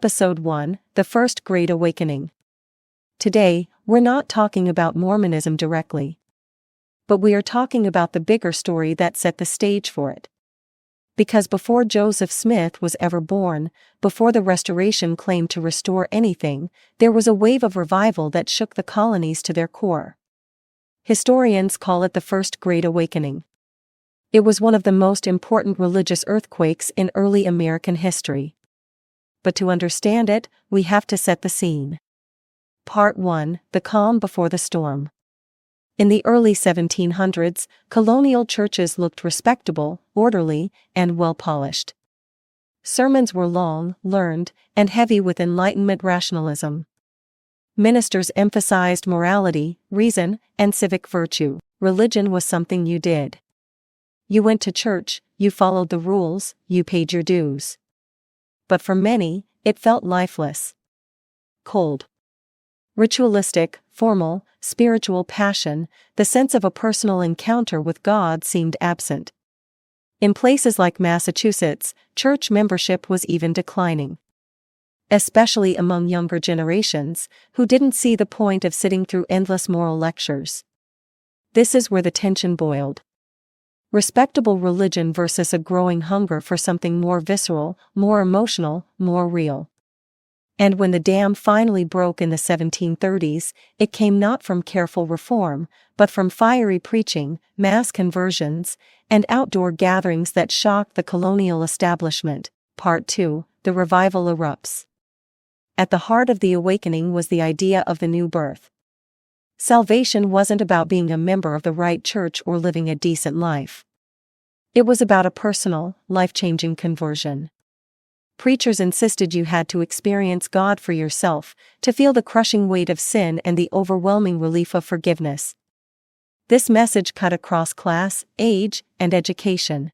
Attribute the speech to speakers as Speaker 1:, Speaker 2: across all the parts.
Speaker 1: Episode 1, The First Great Awakening. Today, we're not talking about Mormonism directly, but we are talking about the bigger story that set the stage for it. Because before Joseph Smith was ever born, before the Restoration claimed to restore anything, there was a wave of revival that shook the colonies to their core. Historians call it the First Great Awakening. It was one of the most important religious earthquakes in early American history. But to understand it, we have to set the scene. Part 1: The Calm Before the Storm. In the early 1700s, colonial churches looked respectable, orderly, and well-polished. Sermons were long, learned, and heavy with Enlightenment rationalism. Ministers emphasized morality, reason, and civic virtue. Religion was something you did. You went to church, you followed the rules, you paid your dues. But for many, it felt lifeless. Cold. Ritualistic, formal, spiritual passion, the sense of a personal encounter with God seemed absent. In places like Massachusetts, church membership was even declining. Especially among younger generations, who didn't see the point of sitting through endless moral lectures. This is where the tension boiled. Respectable religion versus a growing hunger for something more visceral, more emotional, more real. And when the dam finally broke in the 1730s, it came not from careful reform, but from fiery preaching, mass conversions, and outdoor gatherings that shocked the colonial establishment. Part 2: The Revival Erupts. At the heart of the awakening was the idea of the new birth. Salvation wasn't about being a member of the right church or living a decent life. It was about a personal, life-changing conversion. Preachers insisted you had to experience God for yourself, to feel the crushing weight of sin and the overwhelming relief of forgiveness. This message cut across class, age, and education.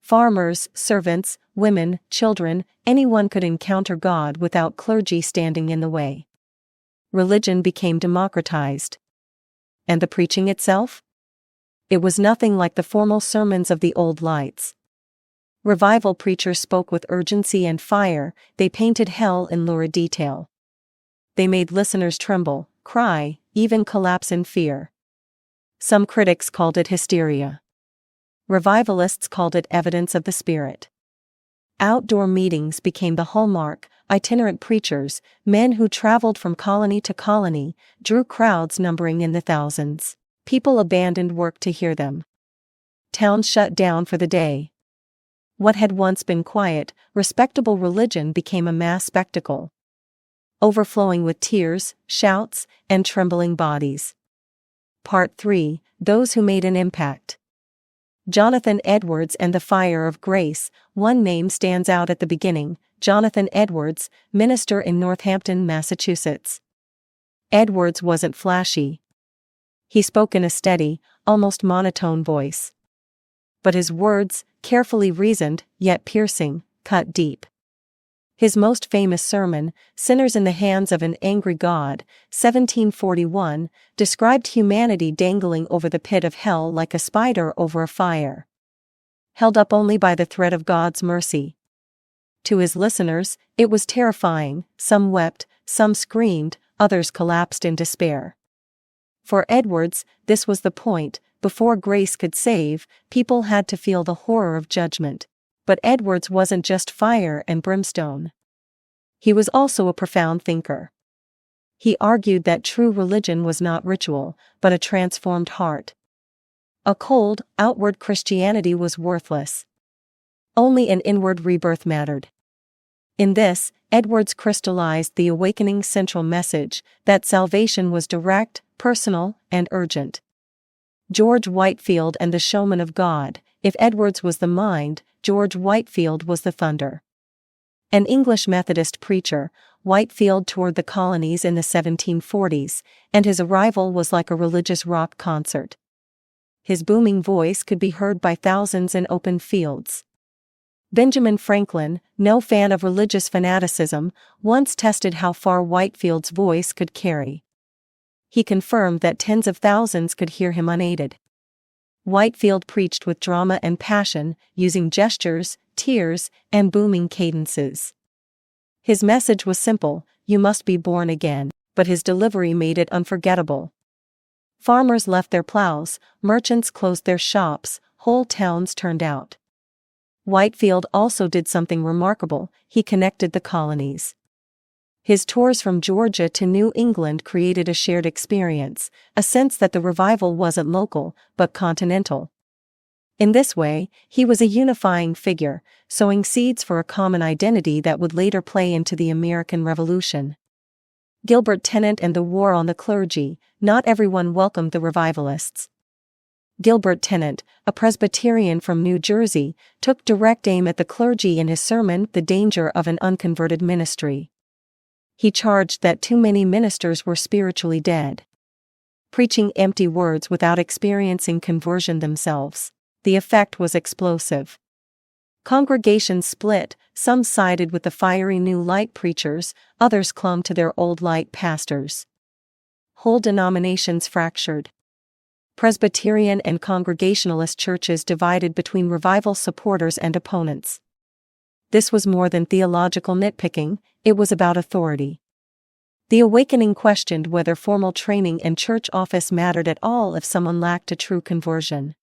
Speaker 1: Farmers, servants, women, children, anyone could encounter God without clergy standing in the way. Religion became democratized. And the preaching itself? It was nothing like the formal sermons of the old lights. Revival preachers spoke with urgency and fire, they painted hell in lurid detail. They made listeners tremble, cry, even collapse in fear. Some critics called it hysteria. Revivalists called it evidence of the Spirit. Outdoor meetings became the hallmark. Itinerant preachers, men who traveled from colony to colony, drew crowds numbering in the thousands. People abandoned work to hear them. Towns shut down for the day. What had once been quiet, respectable religion became a mass spectacle, overflowing with tears, shouts, and trembling bodies. Part 3: Those Who Made an Impact. Jonathan Edwards and the Fire of Grace. One name stands out at the beginning: Jonathan Edwards, minister in Northampton, Massachusetts. Edwards wasn't flashy. He spoke in a steady, almost monotone voice. But his words, carefully reasoned, yet piercing, cut deep. His most famous sermon, Sinners in the Hands of an Angry God, 1741, described humanity dangling over the pit of hell like a spider over a fire, held up only by the thread of God's mercy. To his listeners, it was terrifying. Some wept, some screamed, others collapsed in despair. For Edwards, this was the point: before grace could save, people had to feel the horror of judgment. But Edwards wasn't just fire and brimstone. He was also a profound thinker. He argued that true religion was not ritual, but a transformed heart. A cold, outward Christianity was worthless. Only an inward rebirth mattered. In this, Edwards crystallized the awakening's central message, that salvation was direct, personal, and urgent. George Whitefield and the Showman of God. If Edwards was the mind, George Whitefield was the thunder. An English Methodist preacher, Whitefield toured the colonies in the 1740s, and his arrival was like a religious rock concert. His booming voice could be heard by thousands in open fields. Benjamin Franklin, no fan of religious fanaticism, once tested how far Whitefield's voice could carry. He confirmed that tens of thousands could hear him unaided. Whitefield preached with drama and passion, using gestures, tears, and booming cadences. His message was simple: you must be born again, but his delivery made it unforgettable. Farmers left their plows, merchants closed their shops, whole towns turned out. Whitefield also did something remarkable: he connected the colonies. His tours from Georgia to New England created a shared experience, a sense that the revival wasn't local, but continental. In this way, he was a unifying figure, sowing seeds for a common identity that would later play into the American Revolution. Gilbert Tennent and the War on the Clergy. Not everyone welcomed the revivalists. Gilbert Tennent, a Presbyterian from New Jersey, took direct aim at the clergy in his sermon, The Danger of an Unconverted Ministry. He charged that too many ministers were spiritually dead, preaching empty words without experiencing conversion themselves. The effect was explosive. Congregations split, some sided with the fiery new light preachers, others clung to their old light pastors. Whole denominations fractured. Presbyterian and Congregationalist churches divided between revival supporters and opponents. This was more than theological nitpicking, it was about authority. The awakening questioned whether formal training and church office mattered at all if someone lacked a true conversion.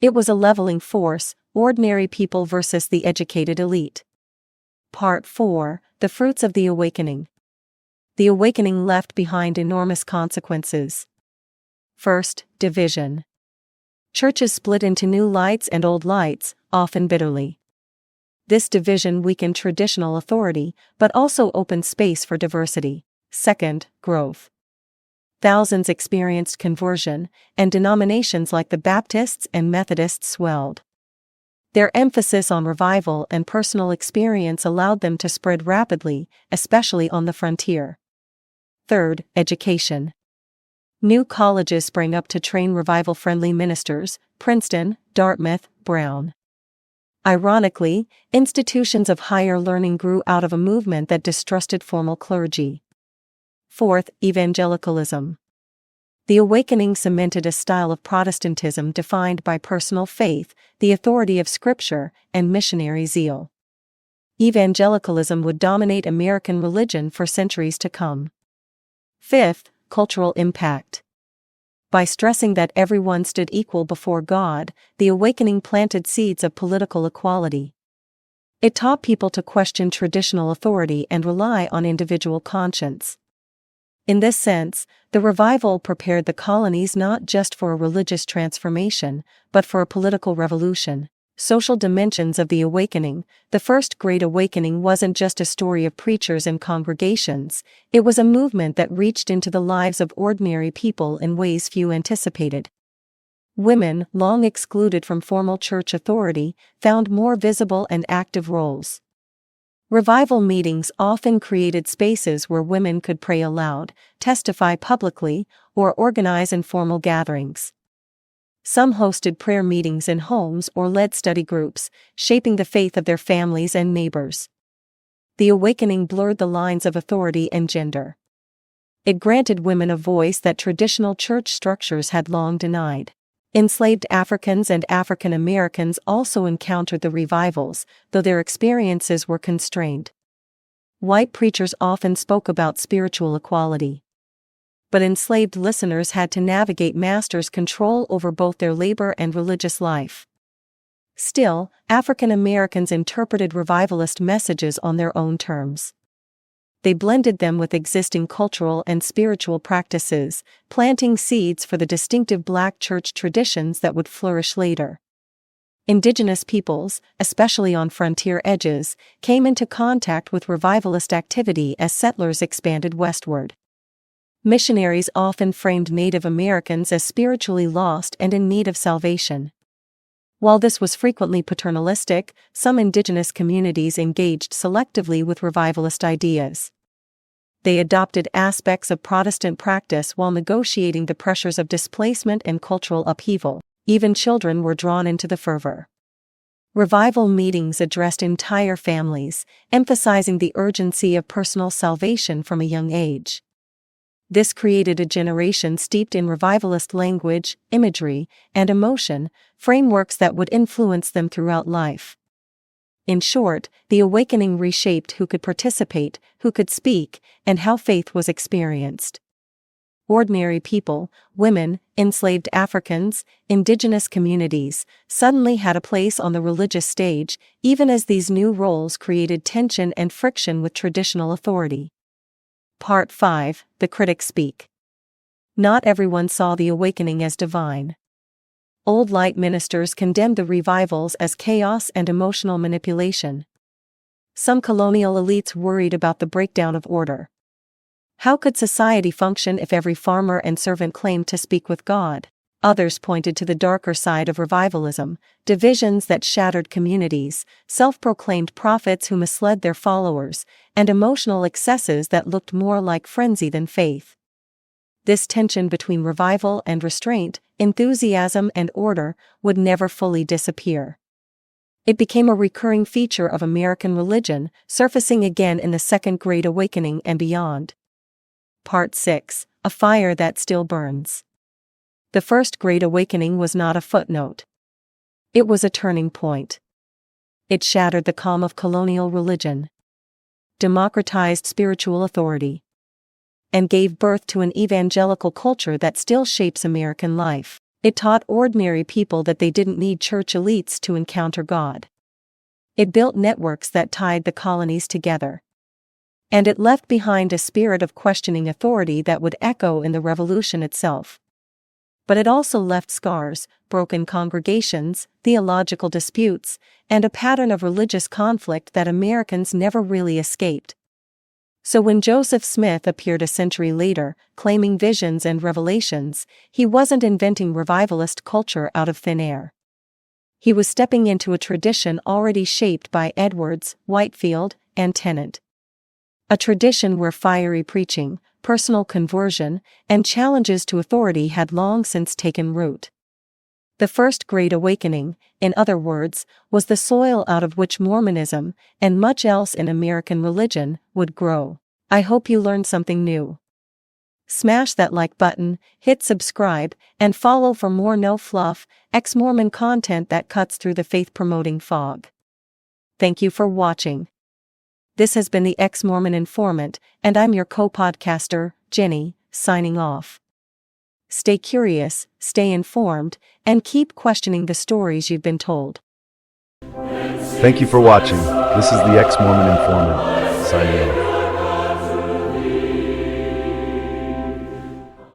Speaker 1: It was a leveling force: ordinary people versus the educated elite. Part 4: The Fruits of the Awakening. The awakening left behind enormous consequences. First, division. Churches split into new lights and old lights, often bitterly. This division weakened traditional authority, but also opened space for diversity. Second, growth. Thousands experienced conversion, and denominations like the Baptists and Methodists swelled. Their emphasis on revival and personal experience allowed them to spread rapidly, especially on the frontier. Third, education. New colleges sprang up to train revival-friendly ministers: Princeton, Dartmouth, Brown. Ironically, institutions of higher learning grew out of a movement that distrusted formal clergy. Fourth, evangelicalism. The awakening cemented a style of Protestantism defined by personal faith, the authority of Scripture, and missionary zeal. Evangelicalism would dominate American religion for centuries to come. Fifth, cultural impact. By stressing that everyone stood equal before God, the awakening planted seeds of political equality. It taught people to question traditional authority and rely on individual conscience. In this sense, the revival prepared the colonies not just for a religious transformation, but for a political revolution. Social dimensions of the awakening. The First Great Awakening wasn't just a story of preachers and congregations, it was a movement that reached into the lives of ordinary people in ways few anticipated. Women, long excluded from formal church authority, found more visible and active roles. Revival meetings often created spaces where women could pray aloud, testify publicly, or organize informal gatherings. Some hosted prayer meetings in homes or led study groups, shaping the faith of their families and neighbors. The awakening blurred the lines of authority and gender. It granted women a voice that traditional church structures had long denied. Enslaved Africans and African Americans also encountered the revivals, though their experiences were constrained. White preachers often spoke about spiritual equality, but enslaved listeners had to navigate masters' control over both their labor and religious life. Still, African Americans interpreted revivalist messages on their own terms. They blended them with existing cultural and spiritual practices, planting seeds for the distinctive Black church traditions that would flourish later. Indigenous peoples, especially on frontier edges, came into contact with revivalist activity as settlers expanded westward. Missionaries often framed Native Americans as spiritually lost and in need of salvation. While this was frequently paternalistic, some indigenous communities engaged selectively with revivalist ideas. They adopted aspects of Protestant practice while negotiating the pressures of displacement and cultural upheaval. Even children were drawn into the fervor. Revival meetings addressed entire families, emphasizing the urgency of personal salvation from a young age. This created a generation steeped in revivalist language, imagery, and emotion, frameworks that would influence them throughout life. In short, the awakening reshaped who could participate, who could speak, and how faith was experienced. Ordinary people, women, enslaved Africans, indigenous communities, suddenly had a place on the religious stage, even as these new roles created tension and friction with traditional authority. Part 5. The Critics Speak. Not everyone saw the awakening as divine. Old light ministers condemned the revivals as chaos and emotional manipulation. Some colonial elites worried about the breakdown of order. How could society function if every farmer and servant claimed to speak with God? Others pointed to the darker side of revivalism, divisions that shattered communities, self-proclaimed prophets who misled their followers, and emotional excesses that looked more like frenzy than faith. This tension between revival and restraint, enthusiasm and order, would never fully disappear. It became a recurring feature of American religion, surfacing again in the Second Great Awakening and beyond. Part 6. A Fire That Still Burns. The First Great Awakening was not a footnote. It was a turning point. It shattered the calm of colonial religion, democratized spiritual authority, and gave birth to an evangelical culture that still shapes American life. It taught ordinary people that they didn't need church elites to encounter God. It built networks that tied the colonies together. And it left behind a spirit of questioning authority that would echo in the revolution itself. But it also left scars, broken congregations, theological disputes, and a pattern of religious conflict that Americans never really escaped. So when Joseph Smith appeared a century later, claiming visions and revelations, he wasn't inventing revivalist culture out of thin air. He was stepping into a tradition already shaped by Edwards, Whitefield, and Tennant. A tradition where fiery preaching, personal conversion, and challenges to authority had long since taken root. The First Great Awakening, in other words, was the soil out of which Mormonism, and much else in American religion, would grow. I hope you learned something new. Smash that like button, hit subscribe, and follow for more no-fluff, ex-Mormon content that cuts through the faith-promoting fog. Thank you for watching. This has been the Ex-Mormon Informant, and I'm your co-podcaster, Jenny, signing off. Stay curious, stay informed, and keep questioning the stories you've been told.
Speaker 2: Thank you for watching. This is the Ex-Mormon Informant, signing off.